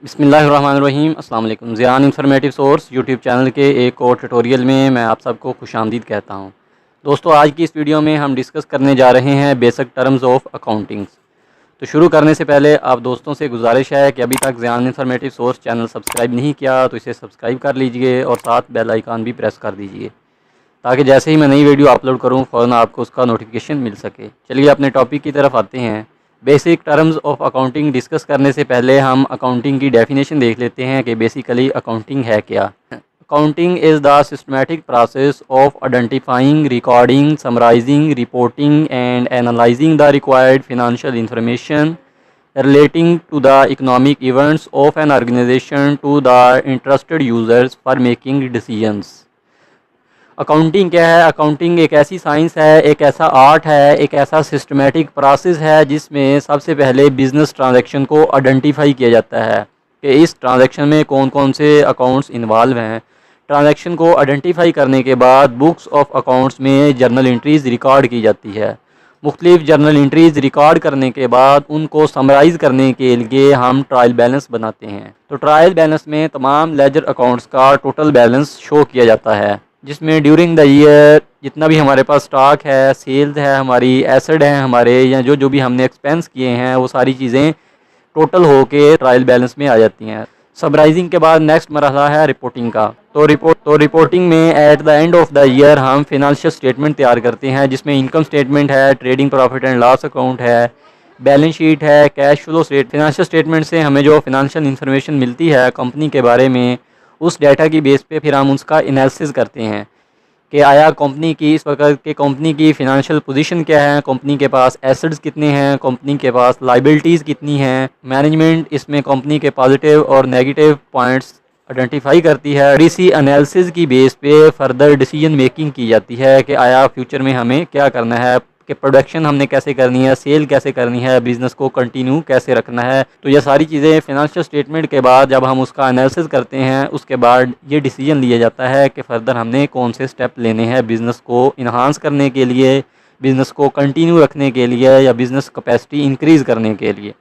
बिस्मिल्लाहिर्रहमानिर्रहीम। अस्सलाम वालेकुम। ज़ियान इन्फॉर्मेटिव सोर्स यूट्यूब चैनल के एक और ट्यूटोरियल में मैं आप सबको खुशामदीद कहता हूं। दोस्तों, आज की इस वीडियो में हम डिस्कस करने जा रहे हैं बेसिक टर्म्स ऑफ अकाउंटिंग्स। तो शुरू करने से पहले आप दोस्तों से गुजारिश है कि अभी तक ज़ियान इन्फॉर्मेटिव सोर्स चैनल सब्सक्राइब नहीं किया तो इसे सब्सक्राइब कर लीजिए और साथ बेल आइकन भी प्रेस कर दीजिए ताकि जैसे ही मैं नई वीडियो अपलोड करूँ फ़ौरन आपको उसका नोटिफिकेशन मिल सके। चलिए अपने टॉपिक की तरफ आते हैं। Basic terms of accounting discuss करने से पहले हम अकाउंटिंग की डेफिनेशन देख लेते हैं कि बेसिकली अकाउंटिंग है क्या। Accounting is the systematic process of identifying, recording, summarising, reporting and analysing the required financial information relating to the economic events of an organization to the interested users for making decisions। Accounting क्या है? Accounting एक ऐसी science है, एक ऐसा art है, एक ऐसा सिस्टमेटिक प्रोसेस है जिसमें सबसे पहले बिज़नेस ट्रांजैक्शन को आइडेंटिफाई किया जाता है कि इस ट्रांजैक्शन में कौन कौन से अकाउंट्स इन्वॉल्व हैं। ट्रांजैक्शन को आइडेंटिफाई करने के बाद बुक्स ऑफ अकाउंट्स में जर्नल एंट्रीज़ रिकॉर्ड की जाती है। मुख्तलिफ जर्नल एंट्रीज़ रिकॉर्ड करने के बाद उनको समराइज़ करने के लिए हम ट्रायल बैलेंस बनाते हैं। तो ट्रायल बैलेंस में तमाम लेजर अकाउंट्स का टोटल बैलेंस शो किया जाता है जिसमें ड्यूरिंग द ईयर जितना भी हमारे पास स्टॉक है, सेल्स है, हमारी एसेट है हमारे, या जो जो भी हमने एक्सपेंस किए हैं वो सारी चीज़ें टोटल होके ट्रायल बैलेंस में आ जाती हैं। समराइजिंग के बाद नेक्स्ट मरहला है रिपोर्टिंग का। तो रिपोर्टिंग में eight the end of the year हम फिनंशियल स्टेटमेंट तैयार करते हैं जिसमें इनकम स्टेटमेंट है, trading profit and loss account है, बैलेंस शीट है, cash flow state. Financial statement से हमें जो फिनंशियल इंफॉर्मेशन मिलती है कंपनी के बारे में, उस डाटा की बेस पे फिर हम उसका एनालिसिस करते हैं कि आया कंपनी की इस वक्त के कंपनी की फ़िनांशियल पोजीशन क्या है, कंपनी के पास एसेट्स कितने हैं, कंपनी के पास लाइबिलिटीज़ कितनी हैं। मैनेजमेंट इसमें कंपनी के पॉजिटिव और नेगेटिव पॉइंट्स आइडेंटिफाई करती है और इसी एनालिसिस की बेस पे फर्दर डिसीजन मेकिंग की जाती है कि आया फ्यूचर में हमें क्या करना है, कि प्रोडक्शन हमने कैसे करनी है, सेल कैसे करनी है, बिज़नेस को कंटिन्यू कैसे रखना है। तो ये सारी चीज़ें फिनंशियल स्टेटमेंट के बाद जब हम उसका एनालिसिस करते हैं उसके बाद ये डिसीजन लिया जाता है कि फ़र्दर हमने कौन से स्टेप लेने हैं बिज़नेस को इन्हांस करने के लिए, बिज़नेस को कंटिन्यू रखने के लिए या बिज़नेस कैपेसिटी इंक्रीज़ करने के लिए।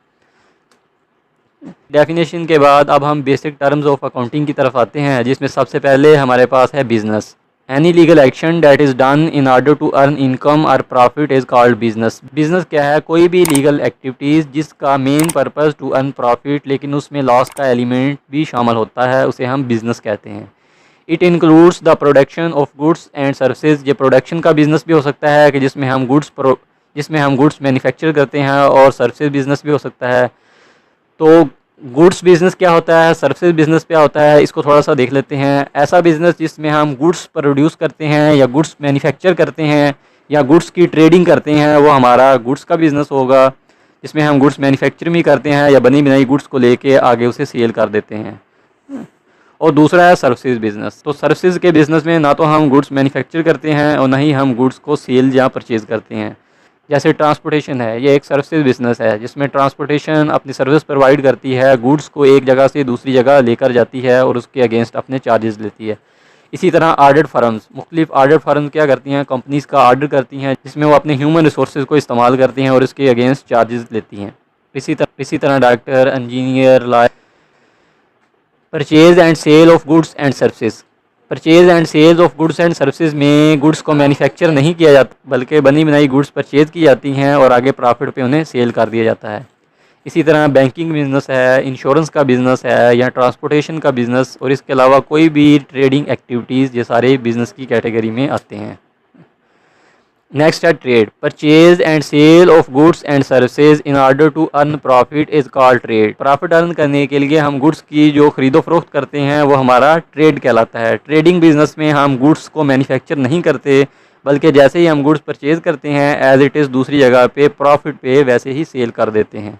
डेफिनेशन के बाद अब हम बेसिक टर्म्स ऑफ अकाउंटिंग की तरफ आते हैं जिसमें सबसे पहले हमारे पास है business. Any legal action that is done in order to earn income और profit is called business. Business क्या है? कोई भी लीगल एक्टिविटीज़ जिसका main purpose to earn profit लेकिन उसमें लॉस का एलिमेंट भी शामिल होता है उसे हम बिज़नेस कहते हैं। It includes the production of goods and services. ये प्रोडक्शन का बिज़नेस भी हो सकता है कि जिसमें हम गुड्स मैन्युफैक्चर करते हैं, और सर्विसेज बिज़नेस भी हो सकता है। तो गुड्स बिज़नेस क्या होता है, सर्विसेज बिज़नेस क्या होता है, इसको थोड़ा सा देख लेते हैं। ऐसा बिज़नेस जिसमें हम गुड्स प्रोड्यूस करते हैं या गुड्स मैन्युफैक्चर करते हैं या गुड्स की ट्रेडिंग करते हैं, वो हमारा गुड्स का बिज़नेस होगा। जिसमें हम गुड्स मैन्युफैक्चर भी करते हैं या बनी बनाई गुड्स को लेके आगे उसे सेल कर देते हैं। और दूसरा है सर्विसेज बिज़नेस। तो सर्विसेज के बिज़नेस में ना तो हम गुड्स मैन्युफैक्चर करते हैं और ना ही हम गुड्स को सेल या परचेज़ करते हैं। जैसे ट्रांसपोर्टेशन है, ये एक सर्विसेज बिज़नेस है जिसमें ट्रांसपोर्टेशन अपनी सर्विस प्रोवाइड करती है, गुड्स को एक जगह से दूसरी जगह लेकर जाती है और उसके अगेंस्ट अपने चार्जेस लेती है। इसी तरह ऑडिट फर्म्स, मुख्तलिफ ऑडिट फर्म्स क्या करती हैं, कंपनीज़ का ऑडिट करती हैं जिसमें वो अपने ह्यूमन रिसोर्सेज को इस्तेमाल करती हैं और इसके अगेंस्ट चार्जेस लेती हैं। इसी तरह doctor, engineer, lawyer. Purchase and sale of goods and services. Purchase and sales of goods and services में गुड्स को मैन्युफैक्चर नहीं किया जाता बल्कि बनी बनाई गुड्स परचेज़ की जाती हैं और आगे प्रॉफिट पे उन्हें सेल कर दिया जाता है। इसी तरह बैंकिंग बिज़नेस है, इंश्योरेंस का बिज़नेस है या ट्रांसपोर्टेशन का बिज़नेस, और इसके अलावा कोई भी ट्रेडिंग एक्टिविटीज़, ये सारे बिज़नेस की कैटेगरी में आते हैं। नेक्स्ट है trade. Purchase and sale of goods and services in order to earn profit is called trade. Profit earn करने के लिए हम गुड्स की जो खरीदो फरोख्त करते हैं वो हमारा ट्रेड कहलाता है। ट्रेडिंग बिजनेस में हम गुड्स को मैन्युफैक्चर नहीं करते बल्कि जैसे ही हम गुड्स परचेज करते हैं एज इट इज़ दूसरी जगह पे प्रॉफिट पे वैसे ही सेल कर देते हैं।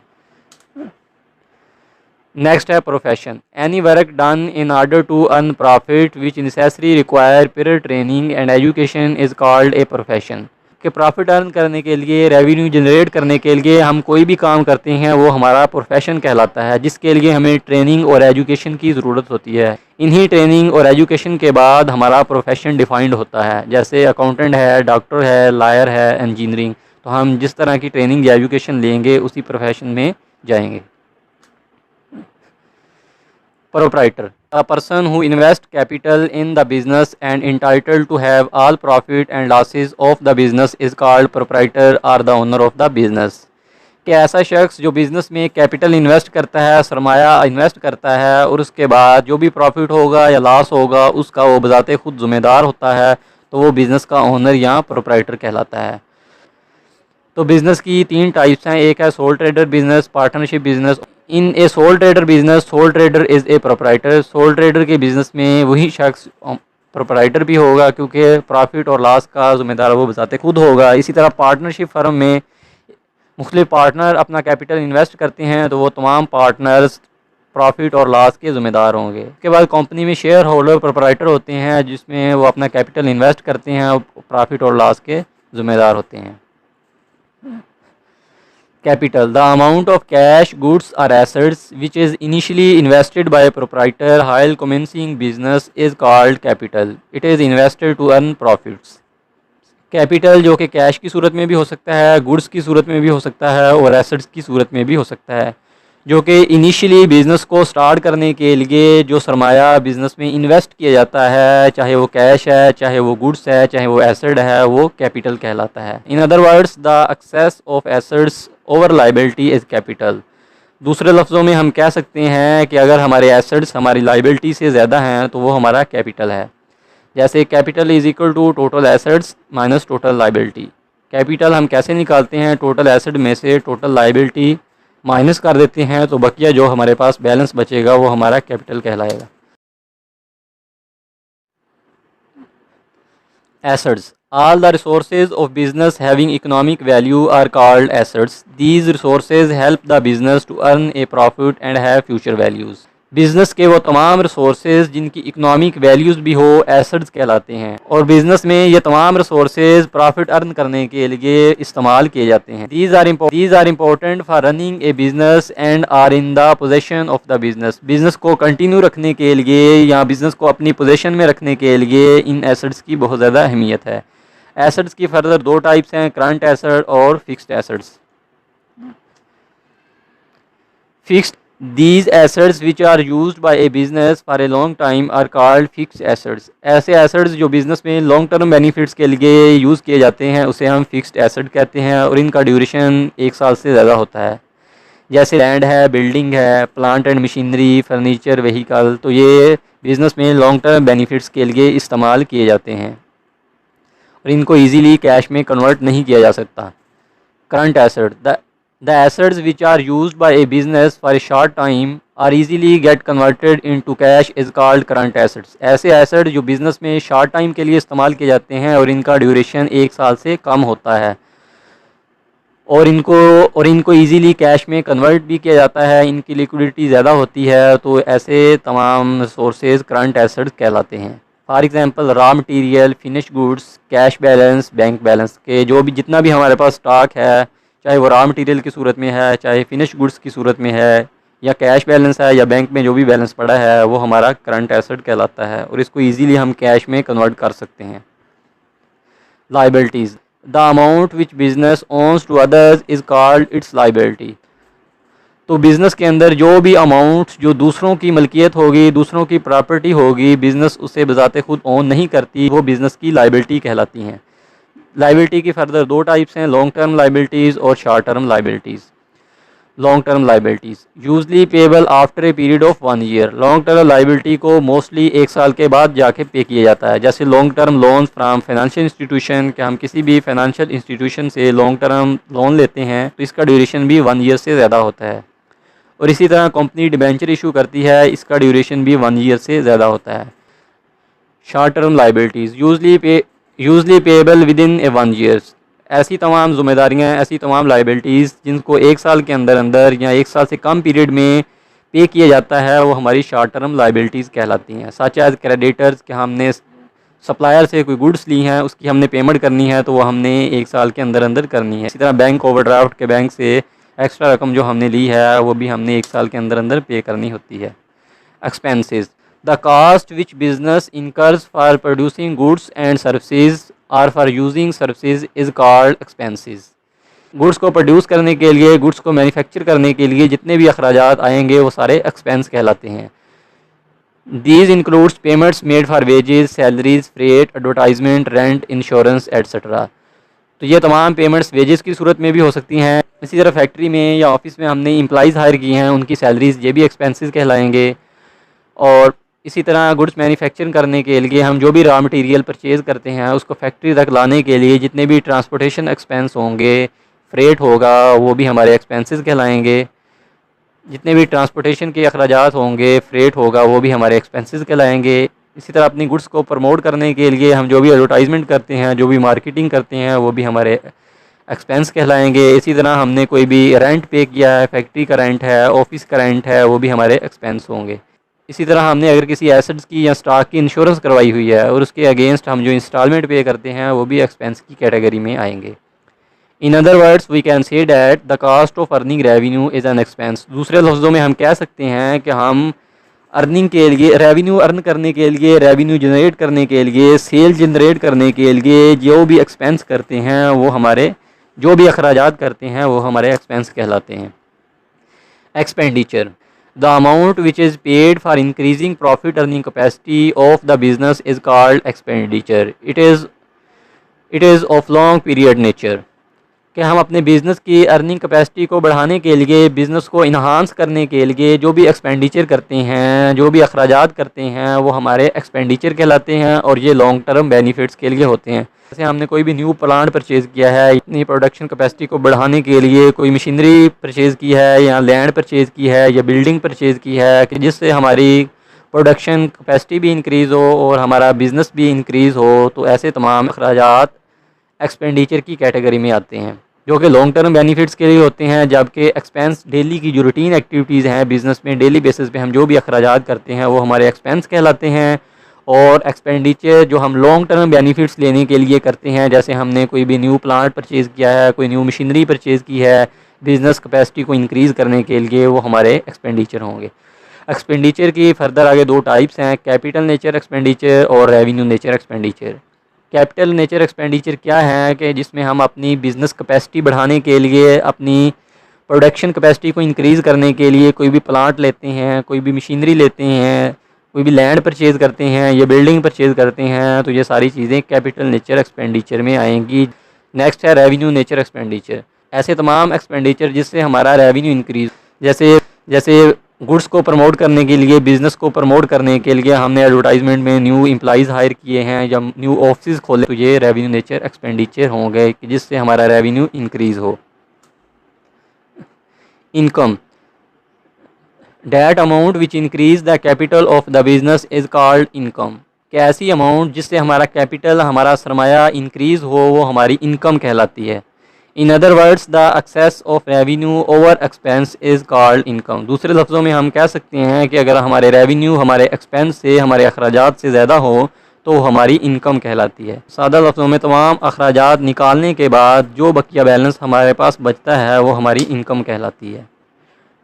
नेक्स्ट है profession. Any work done in order to earn profit which necessary require period training and education is called a profession. कि प्रॉफिट अर्न करने के लिए, रेवेन्यू जनरेट करने के लिए हम कोई भी काम करते हैं वो हमारा प्रोफेशन कहलाता है, जिसके लिए हमें ट्रेनिंग और एजुकेशन की ज़रूरत होती है। इन्हीं ट्रेनिंग और एजुकेशन के बाद हमारा प्रोफेशन डिफाइंड होता है। जैसे अकाउंटेंट है, डॉक्टर है, लायर है, इंजीनियरिंग। तो हम जिस तरह की ट्रेनिंग या एजुकेशन लेंगे उसी प्रोफेशन में जाएंगे। Proprietor, a person who invests capital in the business and entitled to have all profit and losses of the business is called proprietor or the owner of the business। कि ऐसा शख्स जो business में capital invest करता है, सरमाया invest करता है और उसके बाद जो भी प्रॉफिट होगा या लॉस होगा उसका वो बजाते खुद ज़िम्मेदार होता है, तो वो बिज़नेस का ओनर या प्रोप्राइटर कहलाता है। तो बिज़नेस की तीन टाइप्स हैं, एक है soul trader business, partnership business. In A soul trader business, soul trader is a proprietor. Soul trader के बिज़नेस में वही शख्स प्रोप्राइटर भी होगा क्योंकि प्रॉफिट और लॉस का ज़िम्मेदार वो बताते खुद होगा। इसी तरह पार्टनरशिप फर्म में मुख्तलिफ पार्टनर अपना कैपिटल इन्वेस्ट करते हैं, तो वो तमाम पार्टनर्स प्रॉफिट और लॉस के ज़िम्मेदार होंगे। उसके बाद कंपनी में शेयर होल्डर प्रोप्राइटर होते हैं जिसमें वो अपना कैपिटल इन्वेस्ट करते हैं और प्रॉफिट और लॉस के ज़िम्मेदार होते हैं। Capital, the amount of cash, goods or assets which is initially invested by a proprietor while commencing business is called capital. It is invested to earn profits. Capital जो कि कैश की सूरत में भी हो सकता है, गुड्स की सूरत में भी हो सकता है और एसेट्स की सूरत में भी हो सकता है, जो कि इनिशियली बिज़नेस को स्टार्ट करने के लिए जो सरमाया बिज़नेस में इन्वेस्ट किया जाता है, चाहे वो कैश है, चाहे वो गुड्स है, चाहे वो एसेट है, वो कैपिटल कहलाता है। In other words, the excess of assets over liability is capital. दूसरे लफ्ज़ों में हम कह सकते हैं कि अगर हमारे एसेट्स हमारी लाइबिलिटी से ज़्यादा हैं तो वो हमारा कैपिटल है। जैसे capital is equal to total assets minus total liability. Capital हम कैसे निकालते हैं, टोटल एसेट में से टोटल लाइबिलिटी माइनस कर देते हैं, तो बकिया जो हमारे पास बैलेंस बचेगा वो हमारा कैपिटल कहलाएगा। Assets, all the resources of business having economic value are called assets. These resources help the business to earn a profit and have future values. Business के वो तमाम रिसोर्सेज जिनकी इकोनॉमिक वैल्यूज़ भी हो एसेट्स कहलाते हैं, और बिज़नेस में ये तमाम रिसोर्सेज प्रॉफिट अर्न करने के लिए इस्तेमाल किए जाते हैं। These are important for running a business and are in the possession of the business. Business को कंटिन्यू रखने के लिए या बिज़नेस को अपनी पोजेशन में रखने के लिए इन एसेट्स की बहुत ज़्यादा अहमियत है। एसेट्स की फर्दर दो टाइप्स हैं, करंट एसेट और fixed assets. Fixed, these assets which are used by a business for a long time are called fixed assets. ऐसे assets जो बिज़नेस में लॉन्ग टर्म बेनिफिट्स के लिए यूज़ किए जाते हैं उसे हम फिक्स्ड एसेट कहते हैं, और इनका ड्यूरेशन 1 साल से ज़्यादा होता है। जैसे लैंड है, बिल्डिंग है, plant and machinery, furniture, vehicle, तो ये बिज़नेस में लॉन्ग टर्म बेनिफिट्स के लिए इस्तेमाल किए जाते हैं और इनको ईजीली कैश में कन्वर्ट नहीं किया जा सकता। Current asset, the assets which are used by a business for a short time are easily get converted into cash is called current assets. ऐसे एसेट जो बिज़नेस में शॉर्ट टाइम के लिए इस्तेमाल किए जाते हैं और इनका ड्यूरेशन 1 साल से कम होता है और इनको इजीली कैश में कन्वर्ट भी किया जाता है, इनकी लिक्विडिटी ज़्यादा होती है, तो ऐसे तमाम सोर्सेज करंट एसेट्स कहलाते हैं। For example raw material, finish goods, cash balance, bank balance के जो भी जितना भी हमारे पास स्टॉक है, चाहे वो रॉ मटेरियल की सूरत में है, चाहे फिनिश गुड्स की सूरत में है, या कैश बैलेंस है, या बैंक में जो भी बैलेंस पड़ा है, वो हमारा करंट एसेट कहलाता है और इसको इजीली हम कैश में कन्वर्ट कर सकते हैं। Liabilities, the amount which business owns to others is called its liability. तो बिज़नेस के अंदर जो भी अमाउंट जो दूसरों की मलकियत होगी, दूसरों की प्रॉपर्टी होगी, बिज़नेस उसे बजाते खुद ओन नहीं करती, वो बिज़नेस की लाइबिलिटी कहलाती हैं। लाइबिलिटी की फर्दर दो टाइप्स हैं, लॉन्ग टर्म लाइबिलिटीज़ और short term liabilities. Long term liabilities usually payable after a period of 1 year. Long term liability को मोस्टली 1 साल के बाद जाके पे किया जाता है। जैसे long term loan from financial institution, कि हम किसी भी फाइनेंशियल इंस्टीट्यूशन से लॉन्ग टर्म लोन लेते हैं तो इसका ड्यूरेशन भी 1 ईयर से ज़्यादा होता है, और इसी तरह कंपनी डिबेंचर इशू करती है, इसका ड्यूरेशन भी 1 ईयर से ज़्यादा होता है। Short term liabilities usually payable with in A 1 year. ऐसी तमाम ज़िम्मेदारियाँ, ऐसी तमाम लाइबिलिटीज़ जिनको 1 साल के अंदर अंदर या 1 साल से कम पीरियड में पे किया जाता है, वो हमारी शॉर्ट टर्म लाइबिलिटीज़ कहलाती हैं। सच एज क्रेडिटर्स, कि हमने सप्लायर से कोई गुड्स ली हैं, उसकी हमने पेमेंट करनी है तो वो हमने 1 साल के अंदर अंदर करनी है। इसी तरह बैंक ओवरड्राफ्ट के बैंक से एक्स्ट्रा रकम जो हमने ली है वो भी हमने 1 साल के अंदर अंदर पे करनी होती है। Expenses, the cost which business incurs for producing goods and services और for using services is called expenses. Goods को प्रोड्यूस करने के लिए, गुड्स को मैन्युफैक्चर करने के लिए जितने भी अखराजात आएंगे वो सारे एक्सपेंस कहलाते हैं। These includes payments made for wages, salaries, freight, advertisement, rent, insurance etcetera. तो ये तमाम पेमेंट्स वेजेस की सूरत में भी हो सकती हैं। इसी तरह फैक्ट्री में या ऑफिस में हमने एम्प्लॉइज़ हायर किए हैं, उनकी सैलरीज, ये भी एक्सपेंसेस कहलाएंगे। और इसी तरह गुड्स मैन्युफैक्चरिंग करने के लिए हम जो भी रॉ मटेरियल परचेज़ करते हैं उसको फैक्ट्री तक लाने के लिए जितने भी ट्रांसपोर्टेशन एक्सपेंस होंगे, फ्रेट होगा, वो भी हमारे एक्सपेंसेस कहलाएंगे। जितने भी ट्रांसपोर्टेशन के अखराजात होंगे, फ्रेट होगा, वो भी हमारे एक्सपेंसेस कहलाएंगे। इसी तरह अपनी गुड्स को प्रमोट करने के लिए हम जो भी एडवर्टाइजमेंट करते हैं, जो भी मार्केटिंग करते हैं, वो भी हमारे एक्सपेंस कहलाएंगे। इसी तरह हमने कोई भी रेंट पे किया है, फैक्ट्री का रेंट है, ऑफिस का रेंट है, वो भी हमारे एक्सपेंस होंगे। इसी तरह हमने अगर किसी एसेट्स की या स्टॉक की इंश्योरेंस करवाई हुई है और उसके अगेंस्ट हम जो इंस्टॉलमेंट पे करते हैं, वो भी एक्सपेंस की कैटेगरी में आएंगे। In other words we can say that the cost of earning revenue is an expense. दूसरे लफ्ज़ों में हम कह सकते हैं कि हम अर्निंग के लिए, रेवेन्यू अर्न करने के लिए, रेवेन्यू जनरेट करने के लिए, सेल जनरेट करने के लिए जो भी एक्सपेंस करते हैं, वो हमारे जो भी अखराजात करते हैं, वो हमारे एक्सपेंस कहलाते हैं। Expenditure, the amount which is paid for increasing profit earning capacity of the business is called expenditure. It is of long period nature. कि हम अपने बिज़नेस की अर्निंग कैपेसिटी को बढ़ाने के लिए, बिज़नेस को इन्हांस करने के लिए जो भी एक्सपेंडिचर करते हैं, जो भी अखराजात करते हैं, वो हमारे एक्सपेंडिचर कहलाते हैं और ये लॉन्ग टर्म बेनिफिट्स के लिए होते हैं। जैसे हमने कोई भी न्यू प्लांट परचेज़ किया है, इतनी प्रोडक्शन कैपेसिटी को बढ़ाने के लिए कोई मशीनरी परचेज़ की है, या लैंड परचेज़ की है, या बिल्डिंग परचेज़ की है, कि जिससे हमारी प्रोडक्शन कैपेसिटी भी इंक्रीज़ हो और हमारा बिज़नेस भी इंक्रीज़ हो, तो ऐसे तमाम अखराजात एक्सपेंडिचर की कैटेगरी में आते हैं, जो कि लॉन्ग टर्म बेनिफिट्स के लिए होते हैं। जबकि एक्सपेंस डेली की जो रूटीन एक्टिविटीज़ हैं बिज़नेस में, डेली बेसिस पे हम जो भी अखराजात करते हैं, वो हमारे एक्सपेंस कहलाते हैं। और एक्सपेंडिचर जो हम लॉन्ग टर्म बेनिफिट्स लेने के लिए करते हैं, जैसे हमने कोई भी न्यू प्लांट परचेज़ किया है, कोई न्यू मशीनरी परचेज़ की है बिज़नेस कैपेसिटी को इंक्रीज़ करने के लिए, वो हमारे एक्सपेंडिचर होंगे। एक्सपेंडिचर की फर्दर आगे दो टाइप्स हैं, कैपिटल नेचर एक्सपेंडिचर और revenue nature expenditure. Capital nature expenditure क्या है कि जिसमें हम अपनी बिज़नेस कैपेसिटी बढ़ाने के लिए, अपनी प्रोडक्शन कैपेसिटी को इंक्रीज़ करने के लिए कोई भी प्लांट लेते हैं, कोई भी मशीनरी लेते हैं, कोई भी लैंड परचेज़ करते हैं, या बिल्डिंग परचेज़ करते हैं, तो ये सारी चीज़ें कैपिटल नेचर एक्सपेंडिचर में आएंगी। नेक्स्ट है रेवेन्यू नेचर एक्सपेंडिचर। ऐसे तमाम एक्सपेंडिचर जिससे हमारा रेवेन्यू इंक्रीज़, जैसे जैसे गुड्स को प्रमोट करने के लिए, बिज़नेस को प्रमोट करने के लिए हमने एडवर्टाइजमेंट में न्यू एम्प्लॉइज़ हायर किए हैं या न्यू ऑफिस खोले, तो ये रेवेन्यू नेचर एक्सपेंडिचर होंगे कि जिससे हमारा रेवेन्यू इंक्रीज़ हो। Income, that amount which increase the capital of the business is called income. कि ऐसी अमाउंट जिससे हमारा कैपिटल, हमारा सरमाया इंक्रीज़ हो, वो हमारी इनकम कहलाती है। In other words the excess of revenue over expense is called income. दूसरे लफ्ज़ों में हम कह सकते हैं कि अगर हमारे रेवेन्यू हमारे एक्सपेंस से, हमारे अखराजात से ज़्यादा हो, तो हमारी इनकम कहलाती है। सादा लफ्ज़ों में तमाम अखराजात निकालने के बाद जो बकिया बैलेंस हमारे पास बचता है, वो हमारी इनकम कहलाती है।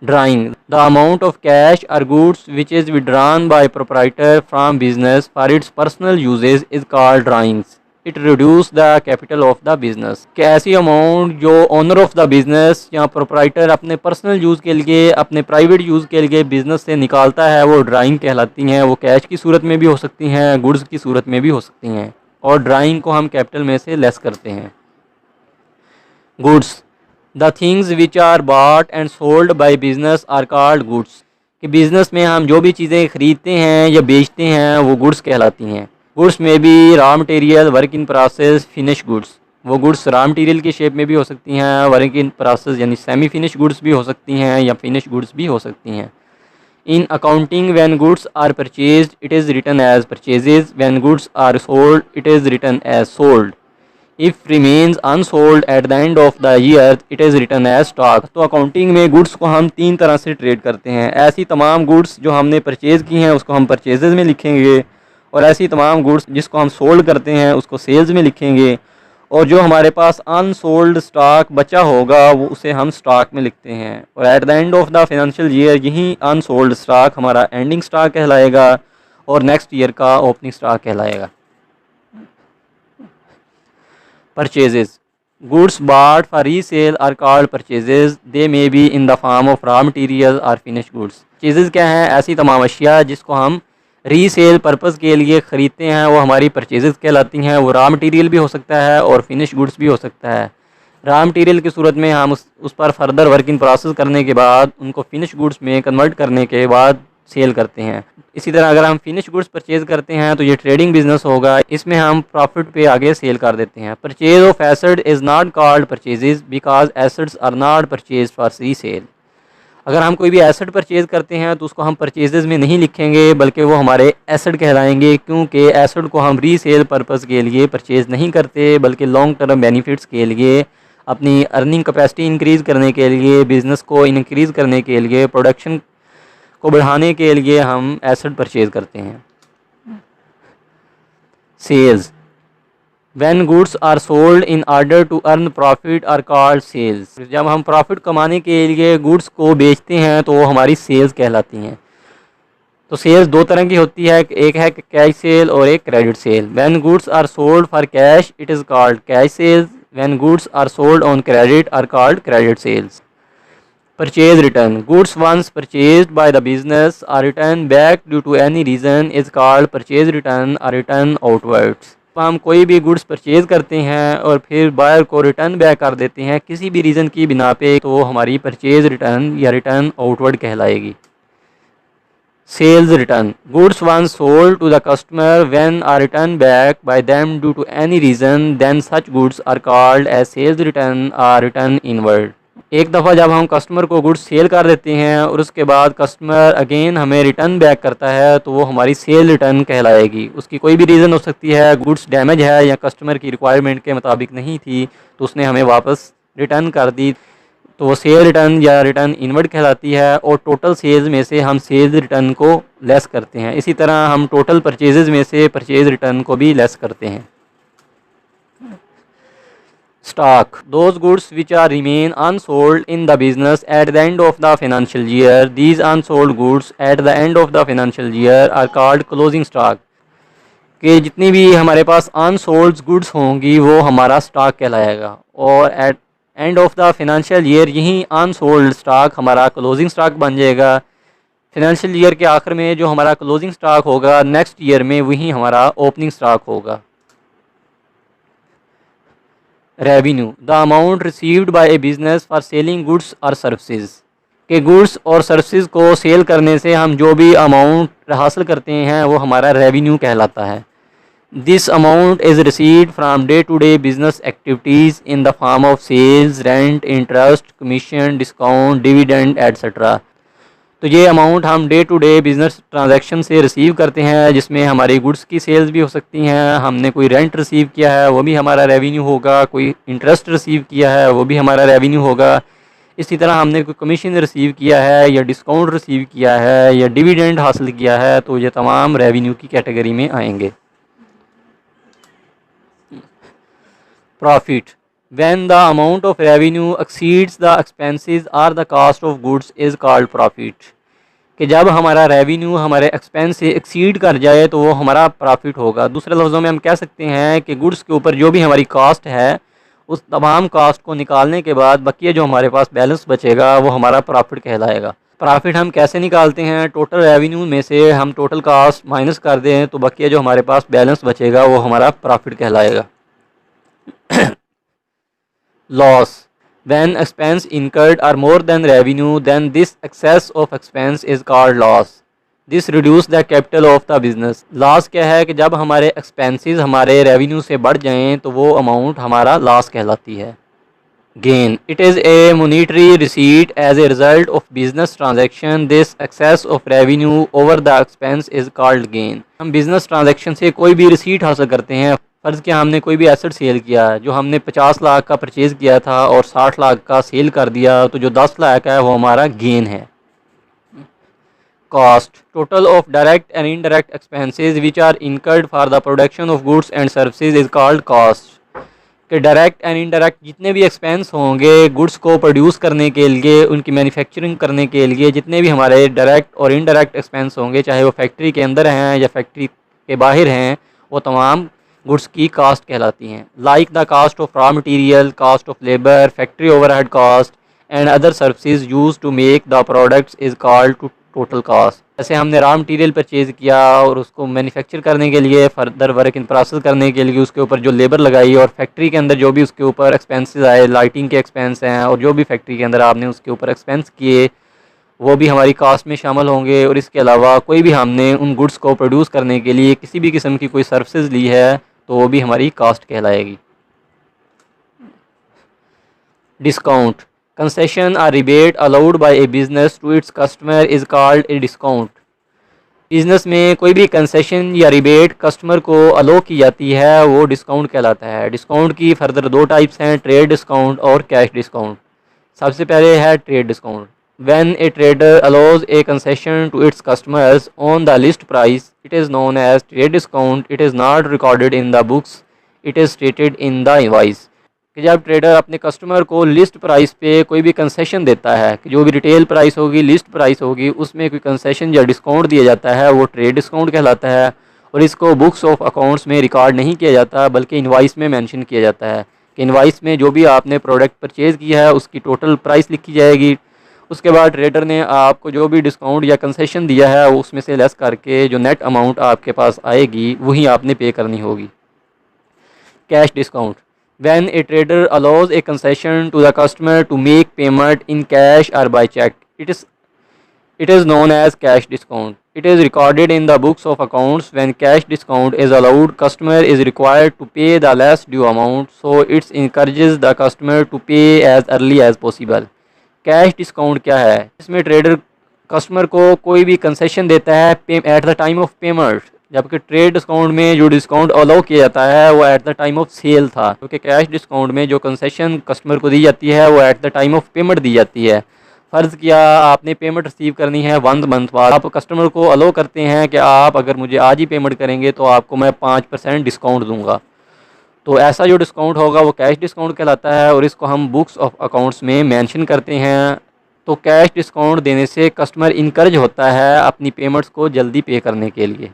Drawing, the amount of cash और goods which is withdrawn by proprietor from business for its personal usage is called drawings. It reduce the capital of the business. कि ऐसी अमाउंट जो ओनर ऑफ द बिज़नेस या proprietor अपने personal use के लिए, अपने private use के लिए बिज़नेस से निकालता है, वो ड्राइंग कहलाती हैं। वो कैश की सूरत में भी हो सकती हैं, गुड्स की सूरत में भी हो सकती हैं, और ड्राइंग को हम कैपिटल में से लेस करते हैं। Goods, the things which are bought and sold by business are called goods. कि बिज़नेस में हम जो भी चीज़ें ख़रीदते हैं या बेचते हैं, वो गुड्स कहलाती हैं। गुड्स में भी raw material, work in process, finish goods. वो गुड्स रॉ मटेरियल की शेप में भी हो सकती हैं, वर्क इन प्रोसेस यानी सेमी फिनिश गुड्स भी हो सकती हैं, या फिनिश गुड्स भी हो सकती हैं। In accounting when goods are purchased it is written as purchases, when goods are sold it is written as sold, if remains unsold at the end of the year it is written as stock. तो accounting में goods को हम तीन तरह से trade करते हैं। ऐसी तमाम गुड्स जो हमने परचेज़ की हैं, उसको हम परचेजेज में लिखेंगे, और ऐसी तमाम गुड्स जिसको हम सोल्ड करते हैं, उसको सेल्स में लिखेंगे, और जो हमारे पास अनसोल्ड स्टॉक बचा होगा, वो उसे हम स्टॉक में लिखते हैं। और at the end of the financial year यही अनसोल्ड स्टॉक हमारा एंडिंग स्टॉक कहलाएगा, और नेक्स्ट ईयर का ओपनिंग स्टॉक कहलाएगा। Purchases, goods bought for resale are called purchases, they may be in the form of raw material और finish goods. चीज़ेज़ क्या हैं? ऐसी तमाम अशिया जिसको हम रीसेल पर्पज़ के लिए ख़रीदते हैं वो हमारी परचेजेस कहलाती हैं। वो रॉ मटेरियल भी हो सकता है और फिनिश गुड्स भी हो सकता है। रॉ मटेरियल की सूरत में हम उस पर फर्दर वर्किंग प्रोसेस करने के बाद उनको फिनिश गुड्स में कन्वर्ट करने के बाद सेल करते हैं। इसी तरह अगर हम फिनिश गुड्स परचेज़ करते हैं तो ये ट्रेडिंग बिजनेस होगा, इसमें हम प्रॉफिट पे आगे सेल कर देते हैं। Purchase of asset is not called purchases because assets are not purchase for resale. अगर हम कोई भी एसेट परचेज़ करते हैं तो उसको हम परचेजेज में नहीं लिखेंगे बल्कि वो हमारे एसेट कहलाएंगे, क्योंकि एसेट को हम रीसेल पर्पज़ के लिए परचेज़ नहीं करते बल्कि लॉन्ग टर्म बेनिफिट्स के लिए, अपनी अर्निंग कैपेसिटी इंक्रीज़ करने के लिए, बिज़नेस को इंक्रीज़ करने के लिए, प्रोडक्शन को बढ़ाने के लिए हम एसेट परचेज़ करते हैं। Sales, when goods are sold in order to earn profit are called sales. जब हम प्रॉफिट कमाने के लिए गुड्स को बेचते हैं तो वो हमारी सेल्स कहलाती हैं। तो सेल्स दो तरह की होती है, एक है कैश सेल और एक credit sale. When goods are sold for cash it is called cash sales, when goods are sold on credit are called credit sales. Purchase return, goods once purchased by the business are returned back due to any reason is called purchase return or return outwards। हम कोई भी goods purchase करते हैं और फिर buyer को return back कर देते हैं किसी भी रीज़न की बिना पे, तो वो हमारी परचेज रिटर्न या रिटर्न आउटवर्ड कहलाएगी। Sales return, goods once sold to the customer when are returned back by them due to any reason then such goods are called as sales return और return inward. एक दफ़ा जब हम customer को goods sale कर देते हैं और उसके बाद कस्टमर अगेन हमें रिटर्न बैक करता है तो वो हमारी सेल रिटर्न कहलाएगी। उसकी कोई भी रीज़न हो सकती है, गुड्स डैमेज है या कस्टमर की रिक्वायरमेंट के मुताबिक नहीं थी तो उसने हमें वापस रिटर्न कर दी, तो वो सेल रिटर्न या रिटर्न इनवर्ड कहलाती है। और टोटल सेल्स में से हम सेल्स रिटर्न को लेस करते हैं। इसी तरह हम टोटल परचेजेज में से परचेज रिटर्न को भी लेस करते हैं। Stock, those goods which are remain unsold in the business at the end of the financial year. These unsold goods at the end of the financial year are called closing stock। कि जितनी भी हमारे पास unsold goods होंगी वो हमारा stock कहलाएगा, और at end of the financial year यही अनसोल्ड स्टॉक हमारा क्लोजिंग स्टॉक बन जाएगा। फाइनेंशियल ईयर के आखिर में जो हमारा क्लोजिंग स्टॉक होगा नेक्स्ट ईयर में वही हमारा ओपनिंग स्टॉक होगा। Revenue, the amount received by a business for selling goods और सर्विसेज। के गुड्स और सर्विसेज को सेल करने से हम जो भी अमाउंट हासिल करते हैं वो हमारा रेवेन्यू कहलाता है। This amount is received from day to day business activities in the form of sales, rent, interest, commission, discount, dividend etcetera. तो ये अमाउंट हम day to day business transaction से रिसीव करते हैं, जिसमें हमारी गुड्स की सेल्स भी हो सकती हैं, हमने कोई रेंट रिसीव किया है वो भी हमारा रेवेन्यू होगा, कोई इंटरेस्ट रिसीव किया है वो भी हमारा रेवेन्यू होगा। इसी तरह हमने कोई कमीशन रिसीव किया है या डिस्काउंट रिसीव किया है या डिविडेंड हासिल किया है तो ये तमाम रेवेन्यू की कैटेगरी में आएंगे। Profit, when the amount of revenue exceeds the expenses or the cost of goods is called profit। कि जब हमारा रेवेन्यू हमारे एक्सपेंस से एक्सीड कर जाए तो वो हमारा प्रॉफिट होगा। दूसरे लफ्ज़ों में हम कह सकते हैं कि गुड्स के ऊपर जो भी हमारी कॉस्ट है उस तमाम कॉस्ट को निकालने के बाद बकिया जो हमारे पास बैलेंस बचेगा वो हमारा प्रॉफिट कहलाएगा। प्रॉफिट हम कैसे निकालते हैं, टोटल रेवेन्यू में से हम टोटल कॉस्ट माइनस कर दें तो बकिया जो हमारे पास बैलेंस बचेगा वो हमारा प्रॉफिट कहलाएगा। Loss, when expense incurred are more than revenue then this excess of expense is called loss। This reduce the capital of the business। Loss क्या है कि जब हमारे एक्सपेंसेस हमारे रेवेन्यू से बढ़ जाएं तो वो अमाउंट हमारा लॉस कहलाती है। Gain, it is a monetary receipt as a result of business transaction। This excess of revenue over the expense is called gain। हम बिजनेस ट्रांजैक्शन से कोई भी रिसीट हासिल करते हैं। फ़र्ज़ किया हमने कोई भी एसेट सेल किया, जो हमने 50 लाख का परचेज़ किया था और 60 लाख का सेल कर दिया, तो जो 10 लाख है वो हमारा गेन है। Cost, total of direct and indirect expenses which are incurred for the production of goods and services is called cost. कि डायरेक्ट एंड इनडायरेक्ट जितने भी एक्सपेंस होंगे गुड्स को प्रोड्यूस करने के लिए, उनकी मैन्युफैक्चरिंग करने के लिए जितने भी हमारे डायरेक्ट और इनडायरेक्ट एक्सपेंस होंगे, चाहे वो फैक्ट्री के अंदर हैं या फैक्ट्री के बाहर हैं, वो तमाम गुड्स की कास्ट कहलाती हैं। Like the cost of raw material, cost of labour, factory overhead cost and other services use to make the products is called total cost. जैसे हमने रॉ मटेरियल परचेज़ किया और उसको मैन्युफैक्चर करने के लिए, फर्दर वर्क इन प्रोसेस करने के लिए उसके ऊपर जो लेबर लगाई और फैक्ट्री के अंदर जो भी उसके ऊपर एक्सपेंसेस आए, लाइटिंग के एक्सपेंस हैं और जो भी फैक्ट्री के अंदर आपने उसके ऊपर एक्सपेंस किए, वो भी हमारी कास्ट में शामिल होंगे। और इसके अलावा कोई भी हमने उन गुड्स को प्रोड्यूस करने के लिए किसी भी किस्म की कोई सर्विसेज ली है तो वो भी हमारी कास्ट कहलाएगी। डिस्काउंट, कंसेशन और rebate allowed by a business to its customer is called a discount. Business में कोई भी कंसेशन या रिबेट कस्टमर को अलो की जाती है वो डिस्काउंट कहलाता है। डिस्काउंट की फर्दर दो टाइप्स हैं, ट्रेड डिस्काउंट और कैश डिस्काउंट। सबसे पहले है trade discount. When a trader allows a concession to its customers on the list price, it is known as trade discount. It is not recorded in the books. It is stated in the invoice. कि जब trader अपने customer को list price पे कोई भी concession देता है, कि जो भी रिटेल प्राइस होगी, लिस्ट प्राइस होगी, उसमें कोई कंसेशन या डिस्काउंट दिया जाता है वो ट्रेड डिस्काउंट कहलाता है। और इसको बुक्स ऑफ अकाउंट्स में रिकॉर्ड नहीं किया जाता बल्कि इनवाइस में मेंशन किया जाता है कि इनवाइस में जो भी आपने प्रोडक्ट परचेज़ किया है उसकी टोटल प्राइस लिखी जाएगी। उसके बाद ट्रेडर ने आपको जो भी डिस्काउंट या कंसेशन दिया है उसमें से लेस करके जो नेट अमाउंट आपके पास आएगी वही आपने पे करनी होगी। Cash discount, when a trader allows a concession to the customer to make payment in cash और by cheque, it is known as cash discount. It is recorded in the books of accounts. When cash discount is allowed, customer is required to pay the less due amount, so it encourages the customer to pay as early as possible. Cash discount क्या है? इसमें trader customer को कोई भी concession देता है at the time of payment, जबकि trade discount में जो डिस्काउंट अलाउ किया जाता है वो at the time of sale था, क्योंकि कैश डिस्काउंट में जो कंसेशन कस्टमर को दी जाती है वो at the time of payment दी जाती है। फ़र्ज़ किया आपने पेमेंट रिसीव करनी है 1 मंथ बाद, आप कस्टमर को अलाउ करते हैं कि आप अगर मुझे आज ही पेमेंट करेंगे तो आपको मैं 5% डिस्काउंट दूंगा। तो ऐसा जो डिस्काउंट होगा वो कैश डिस्काउंट कहलाता है और इसको हम बुक्स ऑफ अकाउंट्स में मेंशन करते हैं। तो कैश डिस्काउंट देने से कस्टमर इनकरेज होता है अपनी पेमेंट्स को जल्दी पे करने के लिए।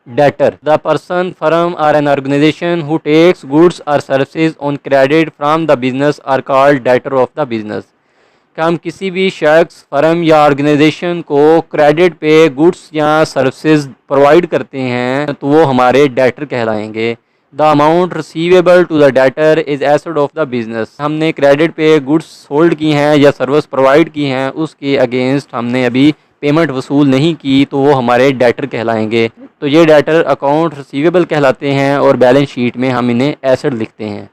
डेटर, द पर्सन, फर्म और an organisation who takes goods और services on credit from the business are called debtor of the business. कि हम किसी भी शख्स, फर्म या ऑर्गेनाइजेशन को क्रेडिट पे गुड्स या सर्विसेज प्रोवाइड करते हैं तो वो हमारे डेटर कहलाएंगे। The amount receivable to the debtor is asset of the business. हमने क्रेडिट पे गुड्स होल्ड की हैं या सर्विस प्रोवाइड की हैं, उसके अगेंस्ट हमने अभी पेमेंट वसूल नहीं की तो वो हमारे डेटर कहलाएंगे। तो ये डेटर अकाउंट रिसीवेबल कहलाते हैं और बैलेंस शीट में हम इन्हें एसेट लिखते हैं।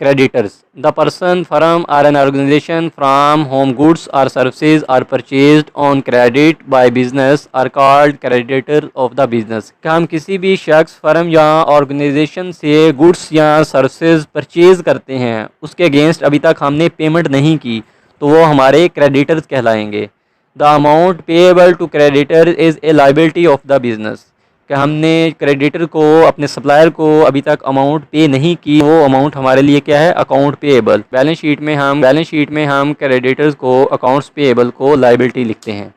Creditors, the person, firm or an organization from whom goods or services are purchased on credit by business are called creditor of the business। कि हम किसी भी शख्स, फर्म या ऑर्गेनाइजेशन से गुड्स या सर्विसेज परचेज करते हैं, उसके अगेंस्ट अभी तक हमने पेमेंट नहीं की तो वो हमारे क्रेडिटर्स कहलाएंगे। The amount payable to creditor is a liability of the business. कि हमने क्रेडिटर को, अपने सप्लायर को अभी तक अमाउंट पे नहीं की, वो अमाउंट हमारे लिए क्या है? Account payable. बैलेंस शीट में हम क्रेडिटर्स को, अकाउंट्स पेएबल को लायबिलिटी लिखते हैं।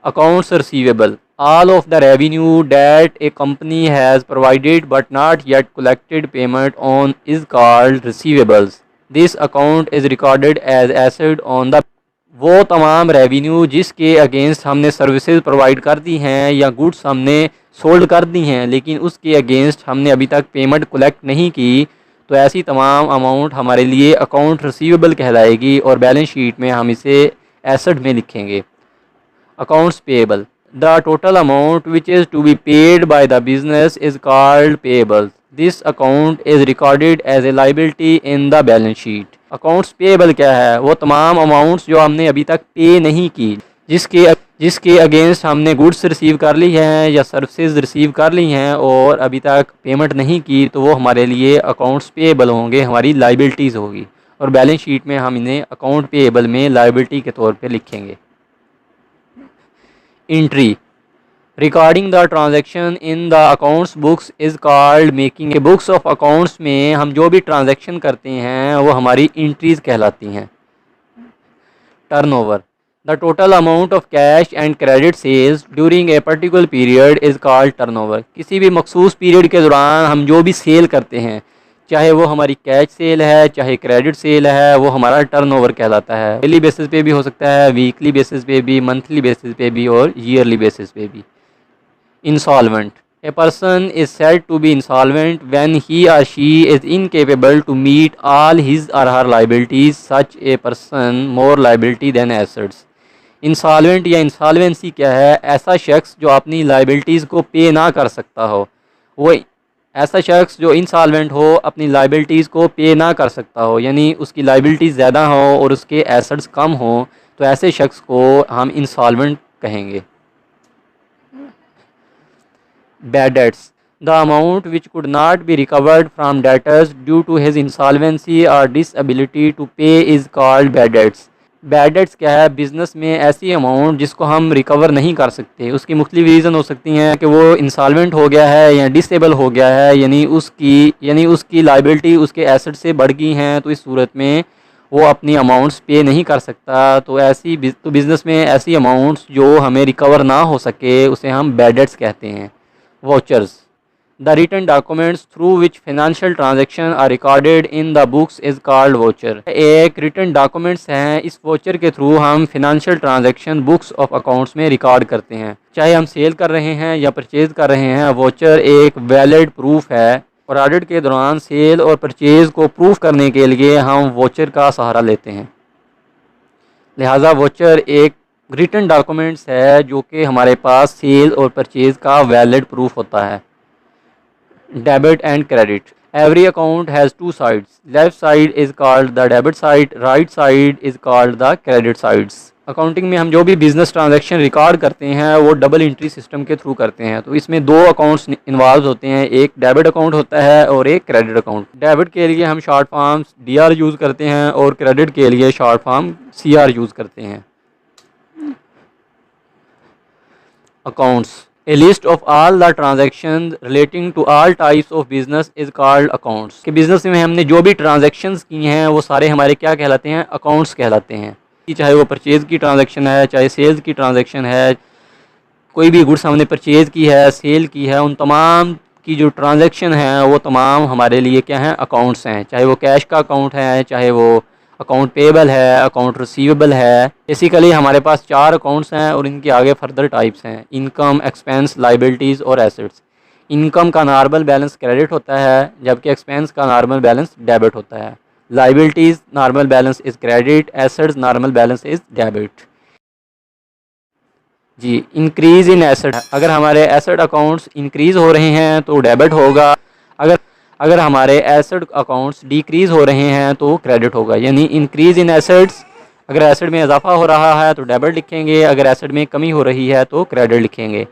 Accounts receivable, all of the revenue that a company has provided but not yet collected payment on is called receivables. This account is recorded as asset on the. वो तमाम revenue जिसके against हमने services provide कर दी हैं या goods हमने sold कर दी हैं लेकिन उसके अगेंस्ट हमने अभी तक पेमेंट कलेक्ट नहीं की, तो ऐसी तमाम अमाउंट हमारे लिए अकाउंट रिसीवेबल कहलाएगी और बैलेंस शीट में हम इसे एसेट में लिखेंगे। Accounts payable, the total amount which is to be paid by the business is called payable. This account is recorded as a liability in the balance sheet. Accounts payable क्या है? वो तमाम amounts जो हमने अभी तक पे नहीं की, जिसके अगेंस्ट हमने गुड्स रिसीव कर ली हैं या सर्विसेज रिसीव कर ली हैं और अभी तक पेमेंट नहीं की, तो वो हमारे लिए अकाउंट्स पेएबल होंगे, हमारी लायबिलिटीज़ होगी और बैलेंस शीट में हम इन्हें अकाउंट पेएबल में लायबिलिटी के तौर पे लिखेंगे। Entry, recording the transaction in the accounts books is called making. Books of accounts में हम जो भी ट्रांजैक्शन करते हैं वो हमारी एंट्रीज कहलाती हैं। Turnover, the total amount of cash and credit sales during a particular period is called turnover. किसी भी मखसूस पीरियड के दौरान हम जो भी सेल करते हैं, चाहे वो हमारी कैश सेल है, चाहे क्रेडिट सेल है, वो हमारा टर्नओवर कहलाता है। डेली बेसिस पे भी हो सकता है, वीकली बेसिस पे भी, मंथली बेसिस पे भी और ईयरली बेसिस पे भी। Insolvent, a person is said to be insolvent when he और she is incapable to meet all his और her liabilities, such a person more liability than assets. Insolvent या insolvency क्या है? ऐसा शख्स जो अपनी लाइबिलिटीज़ को पे ना कर सकता हो। वो ऐसा शख्स जो इंसॉल्वेंट हो, अपनी लाइबिलिटीज़ को पे ना कर सकता हो, यानी उसकी लाइबिलिटीज़ ज़्यादा हो और उसके एसेट्स कम हो, तो ऐसे शख्स को हम इंसॉल्वेंट कहेंगे। Bad debts, the amount which could not be recovered from debtors due to his insolvency or disability to pay is called bad debts। Bad debts क्या है? बिज़नेस में ऐसी अमाउंट जिसको हम रिकवर नहीं कर सकते। उसकी मुख्तलिफ रीज़न हो सकती हैं कि वो इंसॉल्वेंट हो गया है या डिसेबल हो गया है, यानी उसकी लाइबिलिटी उसके एसेट से बढ़ गई हैं, तो इस सूरत में वो अपनी अमाउंट्स पे नहीं कर सकता। तो बिज़नेस में ऐसी अमाउंट्स जो हमें रिकवर ना हो सके उसे हम बैड डेट्स कहते हैं। Vouchers, the written documents through which financial transactions are recorded in the books is called voucher। एक written documents हैं, इस voucher के थ्रू हम financial transaction books of accounts में रिकॉर्ड करते हैं। चाहे हम सेल कर रहे हैं या परचेज कर रहे हैं, voucher एक वैलिड प्रूफ है और ऑडिट के दौरान सेल और परचेज को प्रूफ करने के लिए हम voucher का सहारा लेते हैं। लिहाजा voucher एक रिटन डॉक्यूमेंट्स है जो कि हमारे पास सेल और परचेज का वैलिड प्रूफ होता है। Debit and credit, every account has two sides, left side is called the debit side, right side is called the credit sides. Accounting में हम जो भी बिजनेस ट्रांजैक्शन रिकॉर्ड करते हैं वो डबल एंट्री सिस्टम के थ्रू करते हैं, तो इसमें दो अकाउंट्स इन्वॉल्व होते हैं, एक डेबिट अकाउंट होता है और एक क्रेडिट अकाउंट। डेबिट के लिए हम शॉर्ट फॉर्म DR यूज़ करते हैं और क्रेडिट के लिए शॉर्ट फॉर्म CR यूज़ करते हैं। Accounts, a list of all the transactions relating to all types of business is called accounts। कि बिजनेस में हमने जो भी ट्रांजैक्शंस की हैं वो सारे हमारे क्या कहलाते हैं? अकाउंट्स कहलाते हैं। चाहे वो परचेज़ की ट्रांजैक्शन है, चाहे सेल्स की ट्रांजैक्शन है, कोई भी गुड्स हमने परचेज़ की है, सेल की है, उन तमाम की जो ट्रांजैक्शन है वो तमाम हमारे लिए क्या हैं? अकाउंट्स हैं। चाहे वो कैश का अकाउंट है, चाहे वो अकाउंट पेबल है, अकाउंट रिसीवेबल है। बेसिकली हमारे पास 4 अकाउंट्स हैं और इनके आगे फर्दर टाइप्स हैं: इनकम, एक्सपेंस, लाइबिलिटीज़ और एसेट्स। इनकम का नॉर्मल बैलेंस क्रेडिट होता है, जबकि एक्सपेंस का नॉर्मल बैलेंस डेबिट होता है। Liabilities normal balance is credit, assets normal balance is debit. जी, इंक्रीज़ इन एसेट, अगर हमारे एसेट अकाउंट्स इंक्रीज़ हो रहे हैं तो डेबिट होगा, अगर हमारे एसेट अकाउंट्स डिक्रीज़ हो रहे हैं तो क्रेडिट होगा। यानी इंक्रीज़ इन एसेट्स, अगर एसेट में इजाफा हो रहा है तो डेबिट लिखेंगे, अगर एसेट में कमी हो रही है तो क्रेडिट लिखेंगे।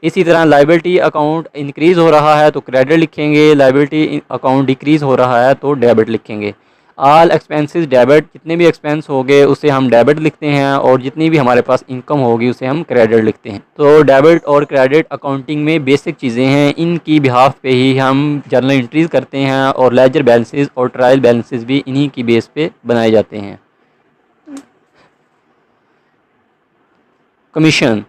इसी तरह लाइबिलिटी अकाउंट इंक्रीज़ हो रहा है तो क्रेडिट लिखेंगे, लाइबिलिटी अकाउंट डिक्रीज़ हो रहा है तो डेबिट लिखेंगे। ऑल एक्सपेंसेस डेबिट, जितने भी एक्सपेंस हो गए उसे हम डेबिट लिखते हैं और जितनी भी हमारे पास इनकम होगी उसे हम क्रेडिट लिखते हैं। तो डेबिट और क्रेडिट अकाउंटिंग में बेसिक चीज़ें हैं, इनकी बिहाफ पे ही हम जर्नल एंट्रीज करते हैं और लेजर बैलेंसेस और ट्रायल बैलेंसेस भी इन्हीं की बेस पे बनाए जाते हैं। Commission,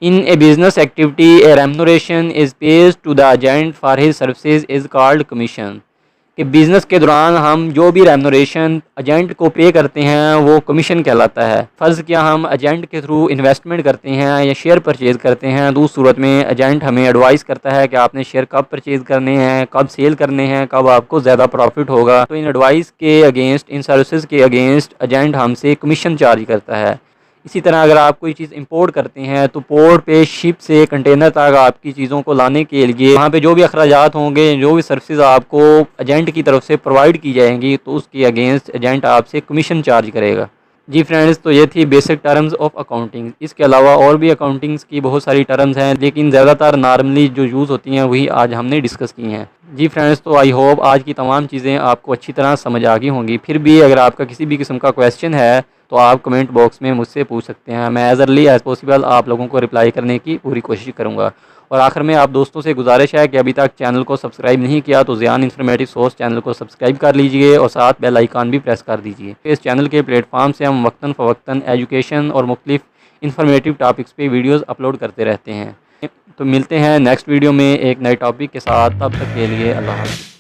in a business activity a remuneration is paid to the agent for his services is called commission. कि बिज़नेस के दौरान हम जो भी रेम्यूनरेशन एजेंट को पे करते हैं वो कमीशन कहलाता है। फ़र्ज़ क्या हम एजेंट के थ्रू इन्वेस्टमेंट करते हैं या शेयर परचेज़ करते हैं, तो उस सूरत में एजेंट हमें एडवाइस करता है कि आपने शेयर कब परचेज़ करने हैं, कब सेल करने हैं, कब आपको ज़्यादा प्रॉफिट होगा। तो इन एडवाइस के अगेंस्ट, इन सर्विसेज के अगेंस्ट एजेंट हमसे कमीशन चार्ज करता है। इसी तरह अगर आप कोई चीज़ इंपोर्ट करते हैं तो पोर्ट पे शिप से कंटेनर तक आपकी चीज़ों को लाने के लिए वहाँ पे जो भी अखराजात होंगे, जो भी सर्विसेज आपको एजेंट की तरफ से प्रोवाइड की जाएंगी, तो उसके अगेंस्ट एजेंट आपसे कमीशन चार्ज करेगा। जी फ्रेंड्स, तो ये थी बेसिक टर्म्स ऑफ अकाउंटिंग। इसके अलावा और भी अकाउंटिंग्स की बहुत सारी टर्म्स हैं, लेकिन ज़्यादातर नॉर्मली जो यूज़ होती हैं वही आज हमने डिस्कस की हैं। जी फ्रेंड्स, तो आई होप आज की तमाम चीज़ें आपको अच्छी तरह समझ आ गई होंगी। फिर भी अगर आपका किसी भी किस्म का क्वेश्चन है तो आप कमेंट बॉक्स में मुझसे पूछ सकते हैं। मैं एज़ अर्ली एज़ पॉसिबल आप लोगों को रिप्लाई करने की पूरी कोशिश करूँगा। और आखिर में आप दोस्तों से गुजारिश है कि अभी तक चैनल को सब्सक्राइब नहीं किया तो ज़ियान इन्फॉर्मेटिव सोर्स चैनल को सब्सक्राइब कर लीजिए और साथ बेल आइकन भी प्रेस कर दीजिए। इस चैनल के प्लेटफॉर्म से हम वक्तन फ़वक्तन एजुकेशन और मुख्तलिफ इन्फॉर्मेटिव टॉपिक्स पे वीडियोज़ अपलोड करते रहते हैं। तो मिलते हैं नेक्स्ट वीडियो में एक नए टॉपिक के साथ, तब तक के लिए अल्लाह हाफ़िज़।